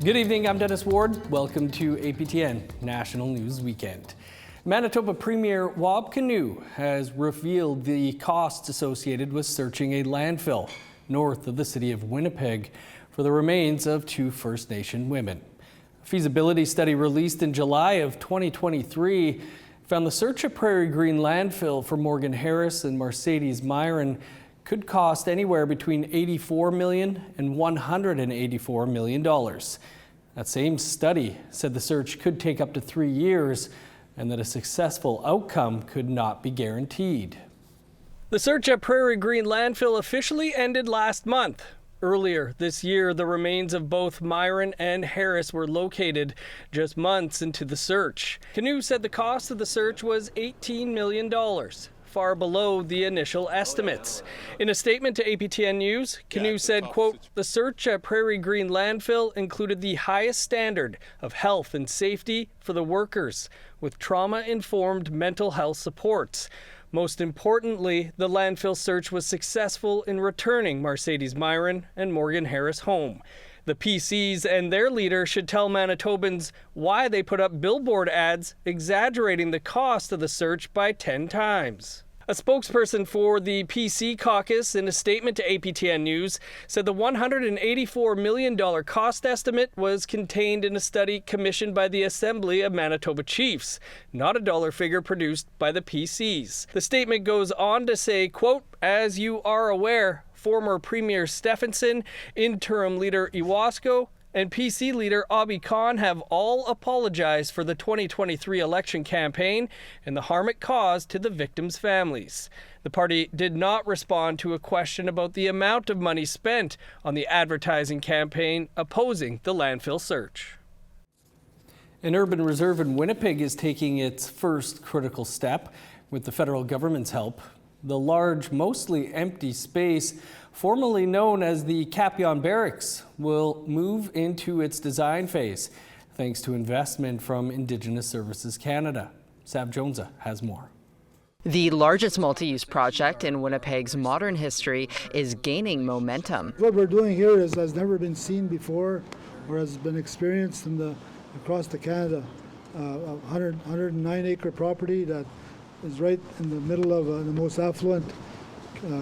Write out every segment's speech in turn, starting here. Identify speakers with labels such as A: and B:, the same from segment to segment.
A: Good evening, I'm Dennis Ward. Welcome to APTN National News Weekend. Manitoba Premier Wab Kinew has revealed the costs associated with searching a landfill north of the city of Winnipeg for the remains of 2 First Nation women. A feasibility study released in July of 2023 found the search of Prairie Green Landfill for Morgan Harris and Mercedes Myron could cost anywhere between $84 million and $184 million. That same study said the search could take up to 3 years and that a successful outcome could not be guaranteed. The search at Prairie Green Landfill officially ended last month. Earlier this year, the remains of both Myron and Harris were located just months into the search. Kinew said the cost of the search was $18 million. Far below the initial estimates. In a statement to APTN News, Kinew said, quote, "The search at Prairie Green Landfill included the highest standard of health and safety for the workers, with trauma-informed mental health supports. Most importantly, the landfill search was successful in returning Mercedes Myron and Morgan Harris home. The PCs and their leader should tell Manitobans why they put up billboard ads exaggerating the cost of the search by 10 times. A spokesperson for the PC caucus in a statement to APTN News said the $184 million cost estimate was contained in a study commissioned by the Assembly of Manitoba Chiefs, not a dollar figure produced by the PCs. The statement goes on to say, quote, "As you are aware, former Premier Stephenson, interim leader Iwasko, and PC leader Abi Khan have all apologized for the 2023 election campaign and the harm it caused to the victims' families. The party did not respond to a question about the amount of money spent on the advertising campaign opposing the landfill search." An urban reserve in Winnipeg is taking its first critical step with the federal government's help. The large, mostly empty space, formerly known as the Capion Barracks, will move into its design phase, thanks to investment from Indigenous Services Canada. Sav Jonza has more.
B: The largest multi-use project in Winnipeg's modern history is gaining momentum.
C: What we're doing here has never been seen before or has been experienced across Canada. A 109-acre property that is right in the middle of the most affluent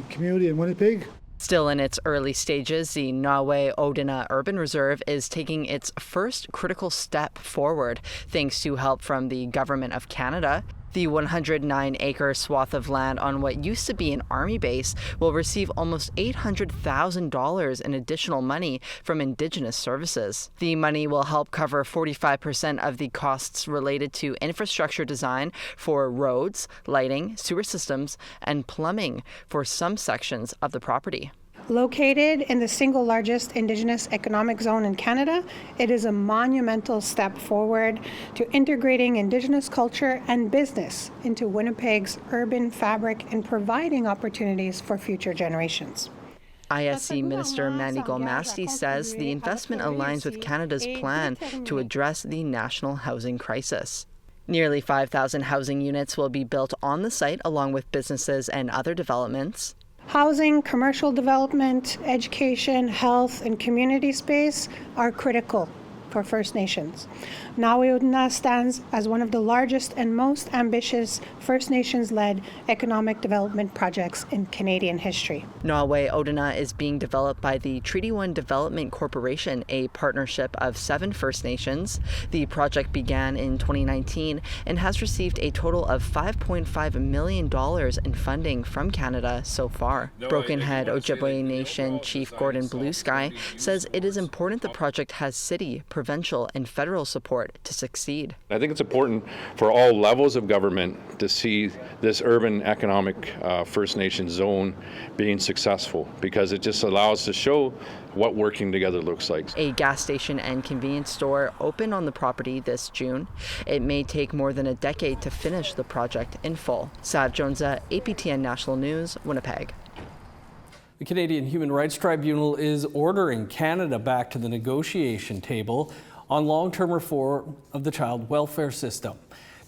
C: community in Winnipeg.
B: Still in its early stages, the Nawe-Odina Urban Reserve is taking its first critical step forward, thanks to help from the Government of Canada. The 109-acre swath of land on what used to be an army base will receive almost $800,000 in additional money from Indigenous Services. The money will help cover 45% of the costs related to infrastructure design for roads, lighting, sewer systems, and plumbing for some sections of the property.
D: Located in the single largest Indigenous economic zone in Canada, it is a monumental step forward to integrating Indigenous culture and business into Winnipeg's urban fabric and providing opportunities for future generations.
B: ISC Minister Manny Golmasti says the investment aligns with Canada's plan to address the national housing crisis. Nearly 5,000 housing units will be built on the site along with businesses and other developments.
D: Housing, commercial development, education, health, and community space are critical for First Nations. Nawe-Odina stands as one of the largest and most ambitious First Nations-led economic development projects in Canadian history.
B: Nawe-Odina is being developed by the Treaty 1 Development Corporation, a partnership of 7 First Nations. The project began in 2019 and has received a total of $5.5 million in funding from Canada so far. Broken Head Ojibwe Nation Chief Gordon Bluesky says it is important the project has city, provincial, and federal support to succeed.
E: I think it's important for all levels of government to see this urban economic First Nation zone being successful, because it just allows to show what working together looks like.
B: A gas station and convenience store opened on the property this June. It may take more than a decade to finish the project in full. Sav Jonza, APTN National News, Winnipeg.
A: The Canadian Human Rights Tribunal is ordering Canada back to the negotiation table on long-term reform of the child welfare system.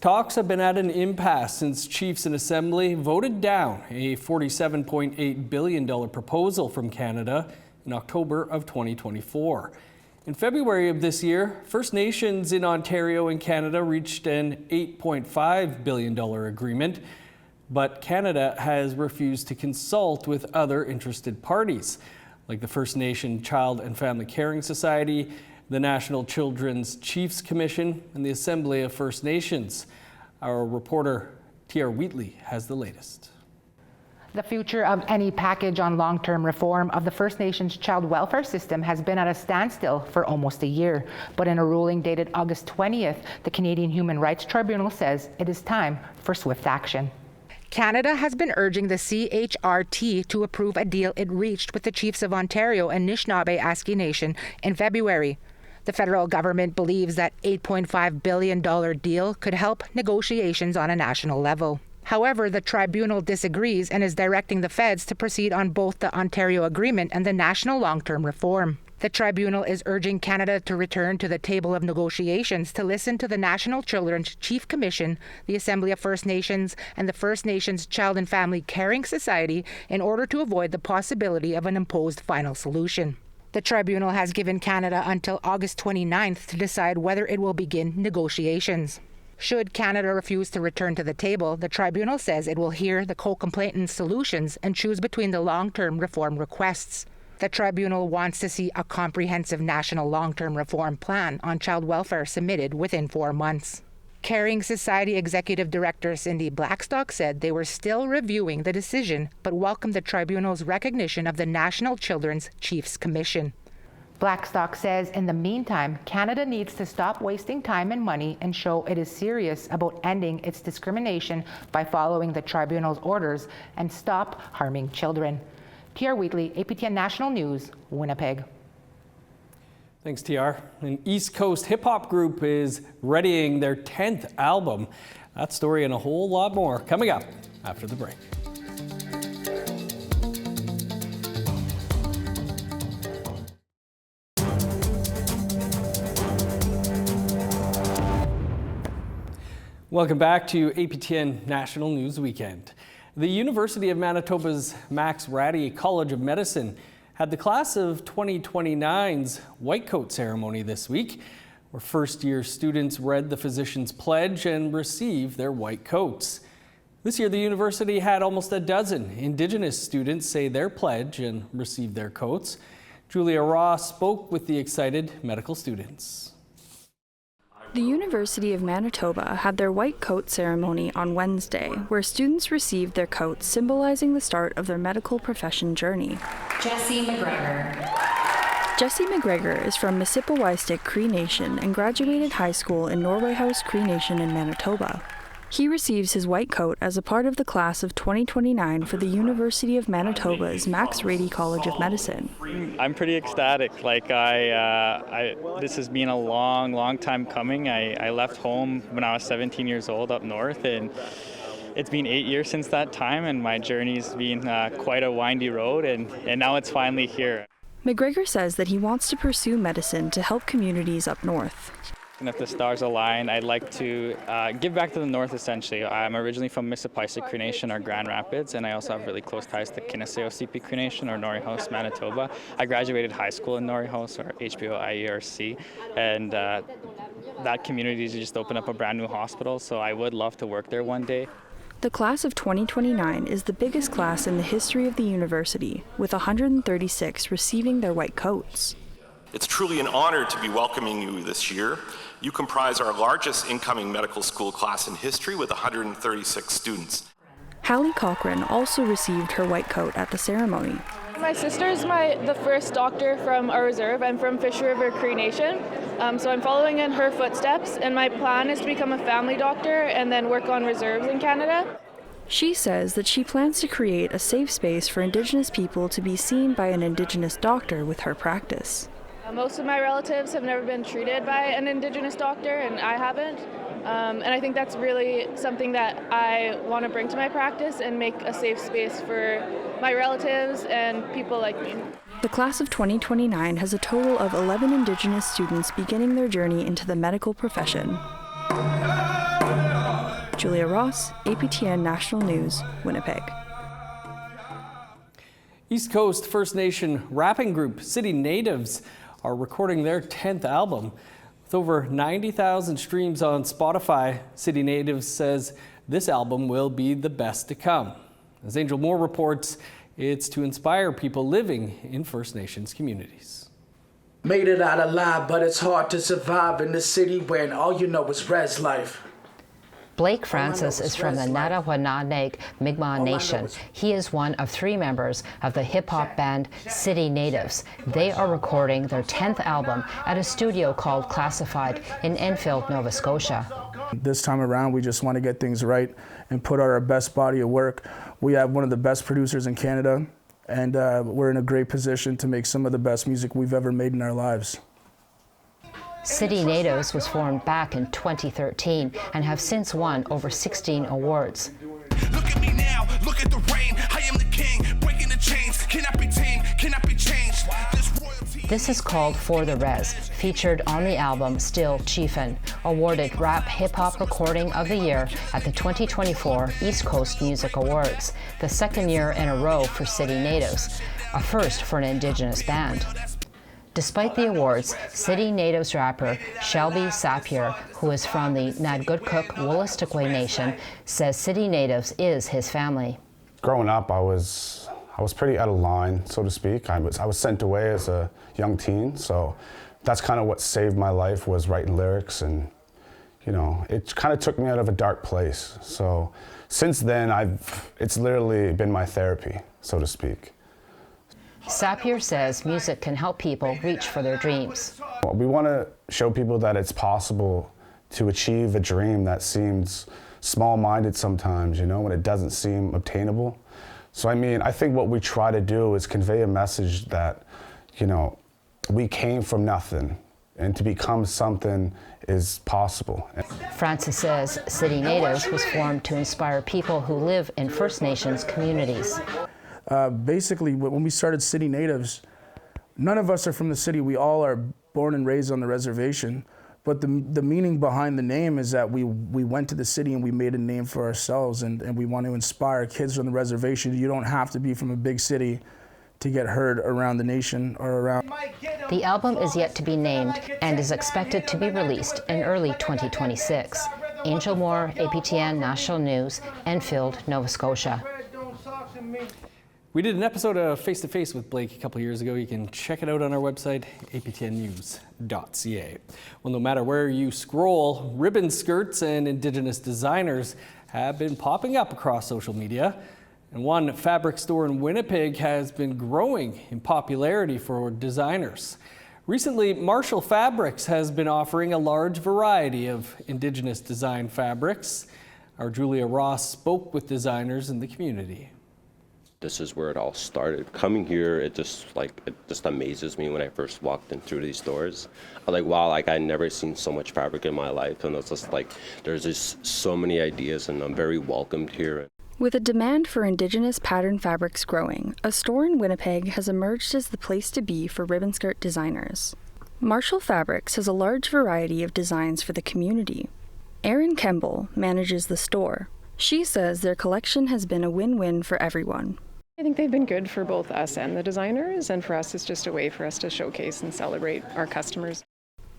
A: Talks have been at an impasse since Chiefs in Assembly voted down a $47.8 billion proposal from Canada in October of 2024. In February of this year, First Nations in Ontario and Canada reached an $8.5 billion agreement, but Canada has refused to consult with other interested parties, like the First Nation Child and Family Caring Society, the National Children's Chiefs Commission, and the Assembly of First Nations. Our reporter, T.R. Wheatley, has the latest.
F: The future of any package on long-term reform of the First Nations child welfare system has been at a standstill for almost a year. But in a ruling dated August 20th, the Canadian Human Rights Tribunal says it is time for swift action. Canada has been urging the CHRT to approve a deal it reached with the Chiefs of Ontario and Anishinaabe Nation in February. The federal government believes that $8.5 billion deal could help negotiations on a national level. However, the tribunal disagrees and is directing the feds to proceed on both the Ontario Agreement and the national long-term reform. The tribunal is urging Canada to return to the table of negotiations to listen to the National Children's Chief Commission, the Assembly of First Nations, and the First Nations Child and Family Caring Society in order to avoid the possibility of an imposed final solution. The tribunal has given Canada until August 29th to decide whether it will begin negotiations. Should Canada refuse to return to the table, the tribunal says it will hear the co-complainant's solutions and choose between the long-term reform requests. The tribunal wants to see a comprehensive national long-term reform plan on child welfare submitted within 4 months. Caring Society Executive Director Cindy Blackstock said they were still reviewing the decision, but welcomed the tribunal's recognition of the National Children's Chiefs Commission. Blackstock says in the meantime, Canada needs to stop wasting time and money and show it is serious about ending its discrimination by following the tribunal's orders and stop harming children. T.R. Wheatley, APTN National News, Winnipeg.
A: Thanks, TR. An East Coast hip-hop group is readying their 10th album. That story and a whole lot more coming up after the break. Welcome back to APTN National News Weekend. The University of Manitoba's Max Rady College of Medicine had the class of 2029's White Coat ceremony this week, where first-year students read the physician's pledge and received their white coats. This year, the university had almost a dozen Indigenous students say their pledge and receive their coats. Julia Ross spoke with the excited medical students.
G: The University of Manitoba had their white coat ceremony on Wednesday, where students received their coats symbolizing the start of their medical profession journey.
H: Jessie
G: McGregor is from Mississippiwaystic Cree Nation and graduated high school in Norway House Cree Nation in Manitoba. He receives his white coat as a part of the class of 2029 for the University of Manitoba's Max Rady College of Medicine.
I: I'm pretty ecstatic. This has been a long time coming. I left home when I was 17 years old up north, and it's been 8 years since that time, and my journey's been quite a windy road, and now it's finally here.
G: McGregor says that he wants to pursue medicine to help communities up north.
I: And if the stars align, I'd like to give back to the north, essentially. I'm originally from Mississippiwaystic Cree Nation, or Grand Rapids, and I also have really close ties to Kiniseo CP Cree Nation, or Norrie House, Manitoba. I graduated high school in Norrie House, or HBO IERC, and that community just opened up a brand new hospital, so I would love to work there one day.
G: The class of 2029 is the biggest class in the history of the university, with 136 receiving their white coats.
J: It's truly an honor to be welcoming you this year. You comprise our largest incoming medical school class in history with 136 students.
G: Hallie Cochran also received her white coat at the ceremony.
K: My sister is the first doctor from our reserve. I'm from Fish River Cree Nation, so I'm following in her footsteps, and my plan is to become a family doctor and then work on reserves in Canada.
G: She says that she plans to create a safe space for Indigenous people to be seen by an Indigenous doctor with her practice.
K: Most of my relatives have never been treated by an Indigenous doctor, and I haven't. And I think that's really something that I want to bring to my practice and make a safe space for my relatives and people like me.
G: The class of 2029 has a total of 11 Indigenous students beginning their journey into the medical profession. Julia Ross, APTN National News, Winnipeg.
A: East Coast First Nation rapping group City Natives are recording their 10th album. With over 90,000 streams on Spotify, City Natives says this album will be the best to come. As Angel Moore reports, it's to inspire people living in First Nations communities.
H: Made it out alive, but it's hard to survive in the city when all you know is res life.
L: Blake Francis is from the Nada-Wananeg Mi'kmaq Nation. He is one of 3 members of the hip-hop band City Natives. They are recording their 10th album at a studio called Classified in Enfield, Nova Scotia.
M: This time around, we just want to get things right and put our best body of work. We have one of the best producers in Canada, and we're in a great position to make some of the best music we've ever made in our lives.
L: City Natives was formed back in 2013 and have since won over 16 awards.
N: Look at me now, look at the rain. I am the king, breaking the chains. Cannot be tamed, cannot be changed.
L: This is called For the Res, featured on the album Still Chiefin, awarded Rap Hip Hop Recording of the Year at the 2024 East Coast Music Awards, the 2nd year in a row for City Natives, a first for an Indigenous band. Despite the awards, City Natives rapper Shelby Sapir, who is from the Nadgudkuk Wolastoqey Nation, says City Natives is his family.
O: Growing up, I was pretty out of line, so to speak. I was sent away as a young teen, so that's kind of what saved my life, was writing lyrics, and you know, it kind of took me out of a dark place. So since then, it's literally been my therapy, so to speak.
L: Sapir says music can help people reach for their dreams.
O: We want to show people that it's possible to achieve a dream that seems small-minded sometimes, you know, when it doesn't seem obtainable. So I mean, I think what we try to do is convey a message that, you know, we came from nothing, and to become something is possible.
L: Francis says City Natives was formed to inspire people who live in First Nations communities.
M: Basically, when we started City Natives, none of us are from the city. We all are born and raised on the reservation. But the meaning behind the name is that we went to the city and we made a name for ourselves, and we want to inspire kids on the reservation. You don't have to be from a big city to get heard around the nation or around.
L: The album is yet to be named and is expected to be released in early 2026. Angel Moore, APTN National News, Enfield, Nova Scotia.
A: We did an episode of Face to Face with Blake a couple years ago. You can check it out on our website, aptnnews.ca. Well, no matter where you scroll, ribbon skirts and Indigenous designers have been popping up across social media. And one fabric store in Winnipeg has been growing in popularity for designers. Recently, Marshall Fabrics has been offering a large variety of Indigenous design fabrics. Our Julia Ross spoke with designers in the community.
P: This is where it all started. Coming here, it just amazes me when I first walked in through these doors. I'm like, wow, like I'd never seen so much fabric in my life, and it's just like there's just so many ideas, and I'm very welcomed here.
G: With a demand for Indigenous pattern fabrics growing, a store in Winnipeg has emerged as the place to be for ribbon skirt designers. Marshall Fabrics has a large variety of designs for the community. Erin Kemble manages the store. She says their collection has been a win-win for everyone.
Q: I think they've been good for both us and the designers, and for us it's just a way for us to showcase and celebrate our customers.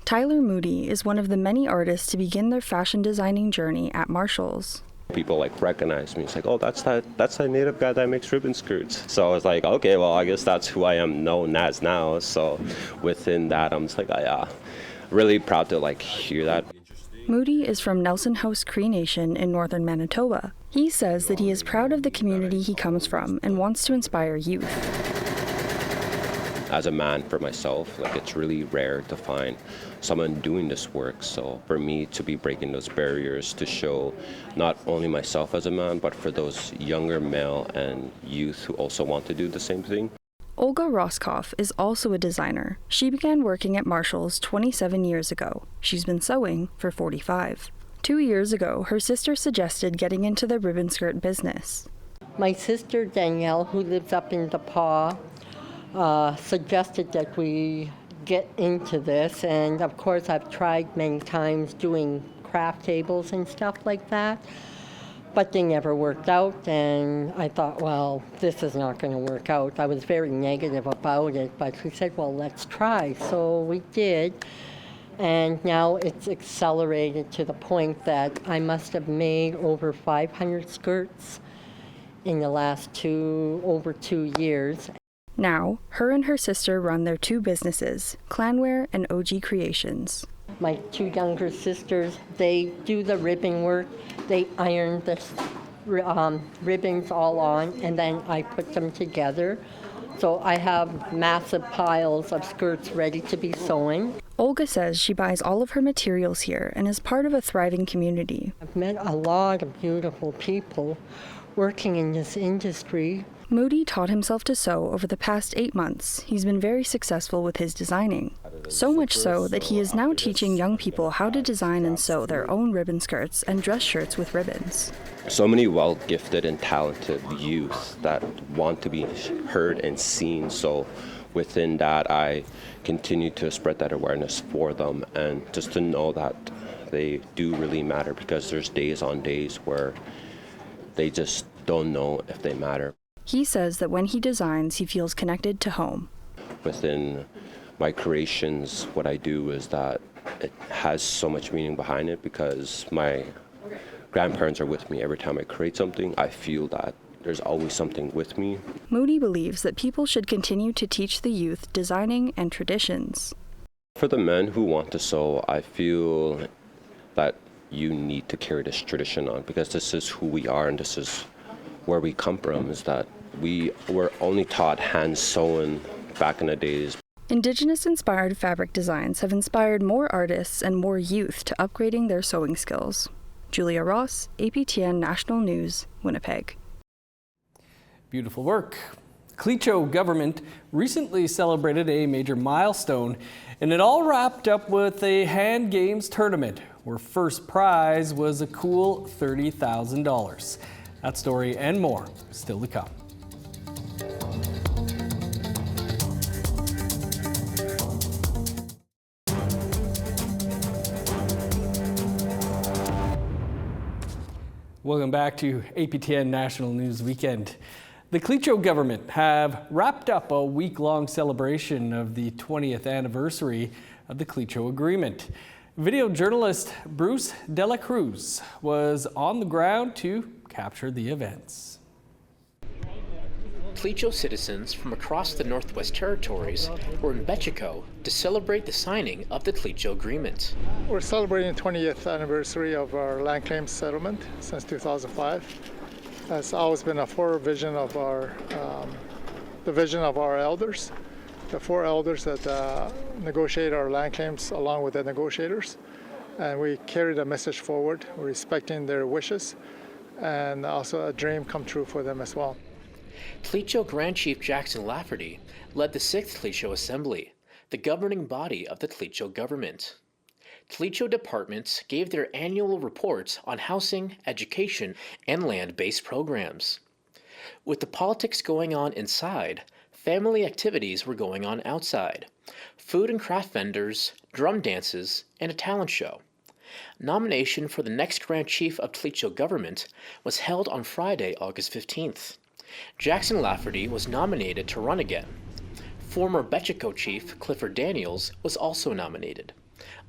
G: Tyler Moody is one of the many artists to begin their fashion designing journey at Marshall's.
P: People like recognize me. It's like, oh, that's that native guy that makes ribbon skirts. So I was like, okay, well, I guess that's who I am known as now. So within that, I'm just like, really proud to like hear that.
G: Moody is from Nelson House Cree Nation in northern Manitoba. He says that he is proud of the community he comes from and wants to inspire youth.
P: As a man for myself, like it's really rare to find someone doing this work. So for me to be breaking those barriers to show not only myself as a man, but for those younger male and youth who also want to do the same thing.
G: Olga Roskoff is also a designer. She began working at Marshall's 27 years ago. She's been sewing for 45. 2 years ago, her sister suggested getting into the ribbon skirt business.
R: My sister Danielle, who lives up in DePaul, suggested that we get into this, and of course I've tried many times doing craft tables and stuff like that, but they never worked out, and I thought, well, this is not going to work out. I was very negative about it, but we said, well, let's try. So we did, and now it's accelerated to the point that I must have made over 500 skirts in the last over 2 years.
G: Now, her and her sister run their two businesses, Clanware and OG Creations.
R: My two younger sisters, they do the ribbon work. They iron the ribbons all on, and then I put them together. So I have massive piles of skirts ready to be sewn.
G: Olga says she buys all of her materials here and is part of a thriving community.
R: I've met a lot of beautiful people working in this industry.
G: Moody taught himself to sew over the past 8 months. He's been very successful with his designing. So much so that he is now teaching young people how to design and sew their own ribbon skirts and dress shirts with ribbons.
P: So many well-gifted and talented youth that want to be heard and seen. So within that, I continue to spread that awareness for them, and just to know that they do really matter, because there's days on days where they just don't know if they matter.
G: He says that when he designs, he feels connected to home.
P: Within my creations, what I do is that it has so much meaning behind it, because my grandparents are with me every time I create something. I feel that there's always something with me.
G: Moody believes that people should continue to teach the youth designing and traditions.
P: For the men who want to sew, I feel that you need to carry this tradition on, because this is who we are and this is where we come from, is that we were only taught hand sewing back in the days.
G: Indigenous-inspired fabric designs have inspired more artists and more youth to upgrading their sewing skills. Julia Ross, APTN National News, Winnipeg.
A: Beautiful work. Tlicho government recently celebrated a major milestone, and it all wrapped up with a hand games tournament where first prize was a cool $30,000. That story and more still to come. Welcome back to APTN National News Weekend. The Tlicho government have wrapped up a week-long celebration of the 20th anniversary of the Tlicho Agreement. Video journalist Bruce De La Cruz was on the ground to capture the events.
S: Tlicho citizens from across the Northwest Territories were in Tlicho to celebrate the signing of the Tlicho Agreement.
T: We're celebrating the 20th anniversary of our land claims settlement since 2005. It's always been a vision of the vision of our elders, the 4 elders that negotiate our land claims along with the negotiators. And we carry the message forward, respecting their wishes, and also a dream come true for them as well.
S: Tlicho Grand Chief Jackson Lafferty led the 6th Tlicho Assembly, the governing body of the Tlicho government. Tlicho departments gave their annual reports on housing, education, and land-based programs. With the politics going on inside, family activities were going on outside. Food and craft vendors, drum dances, and a talent show. Nomination for the next Grand Chief of Tlicho government was held on Friday, August 15th. Jackson Lafferty was nominated to run again. Former Tlicho Chief Clifford Daniels was also nominated.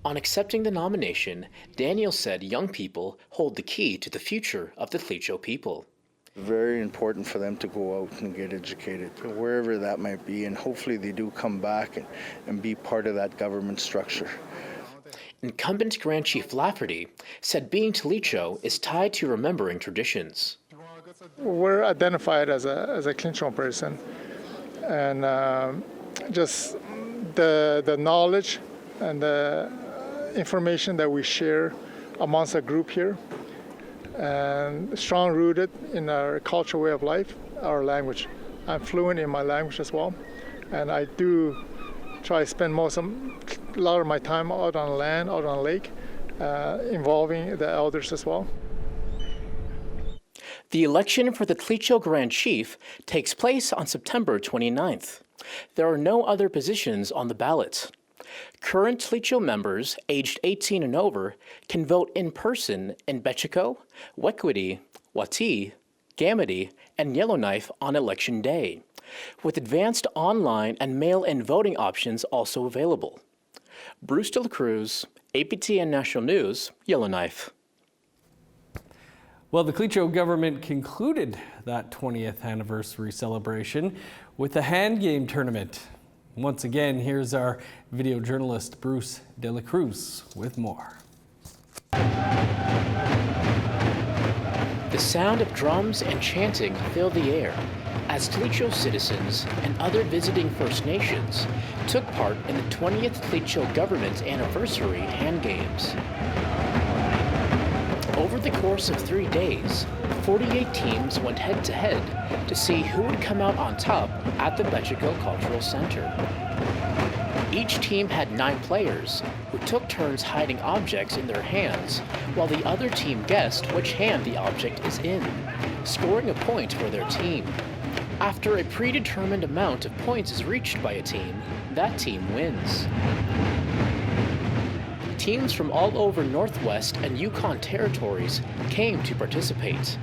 S: On accepting the nomination, Daniels said young people hold the key to the future of the Tlicho people.
U: Very important for them to go out and get educated, wherever that might be, and hopefully they do come back and be part of that government structure.
S: Incumbent Grand Chief Lafferty said being Tlicho is tied to remembering traditions.
T: We're identified as a Tlicho person, and just the knowledge and the information that we share amongst a group here, and strong rooted in our cultural way of life, our language. I'm fluent in my language as well, and I do try to spend a lot of my time out on land, out on lake, involving the elders as well.
S: The election for the Tlicho Grand Chief takes place on September 29th. There are no other positions on the ballot. Current Tlicho members aged 18 and over can vote in person in Tlicho, Wequity, Wati, Gamity, and Yellowknife on Election Day, with advanced online and mail-in voting options also available. Bruce De La Cruz, APTN National News, Yellowknife.
A: Well, the Tlicho government concluded that 20th anniversary celebration with a hand game tournament. Once again, here's our video journalist Bruce De La Cruz with more.
S: The sound of drums and chanting fill the air as Tlicho citizens and other visiting First Nations took part in the 20th Tlicho government anniversary hand games. Over the course of 3 days, 48 teams went head-to-head to see who would come out on top at the Tlicho Cultural Center. Each team had 9 players who took turns hiding objects in their hands while the other team guessed which hand the object is in, scoring a point for their team. After a predetermined amount of points is reached by a team, that team wins. Teams from all over Northwest and Yukon territories came to participate.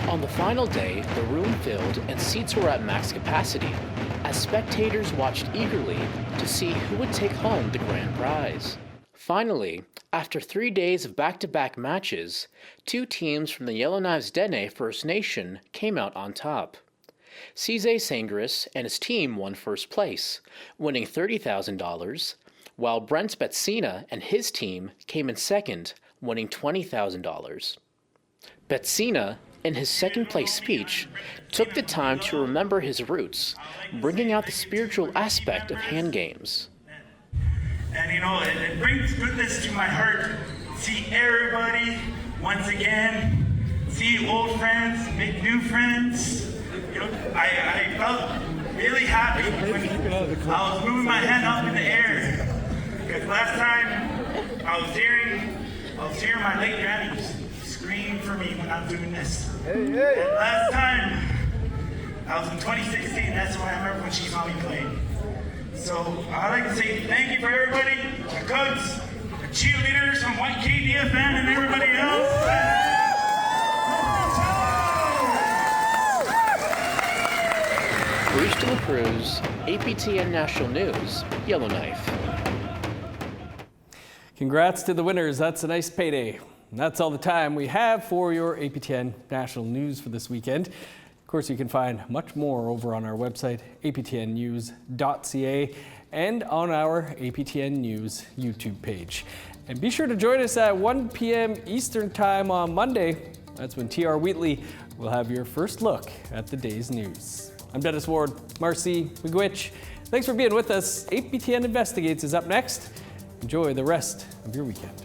S: On the final day, the room filled and seats were at max capacity as spectators watched eagerly to see who would take home the grand prize. Finally, after 3 days of back-to-back matches, 2 teams from the Yellowknives Dene First Nation came out on top. Cizé Sangris and his team won first place, winning $30,000, while Brent Betsina and his team came in second, winning $20,000. Betsina, in his second-place speech, took the time to remember his roots, bringing out the spiritual aspect of hand games.
C: And it brings goodness to my heart. See everybody once again, see old friends, make new friends. I felt really happy when I was moving my hand up in the air. Because last time I was hearing my late granny scream for me when I'm doing this. And last time I was in 2016, that's why I remember when she saw me playing. So I'd like to say thank you for everybody, the Cubs, the cheerleaders from White KDFN and everybody else.
S: Bruce De La Cruz, APTN National News, Yellowknife.
A: Congrats to the winners. That's a nice payday. And that's all the time we have for your APTN National News for this weekend. Of course, you can find much more over on our website, aptnnews.ca, and on our APTN News YouTube page. And be sure to join us at 1 p.m. Eastern Time on Monday. That's when TR Wheatley will have your first look at the day's news. I'm Dennis Ward. Marcy Miigwech. Thanks for being with us. APTN Investigates is up next. Enjoy the rest of your weekend.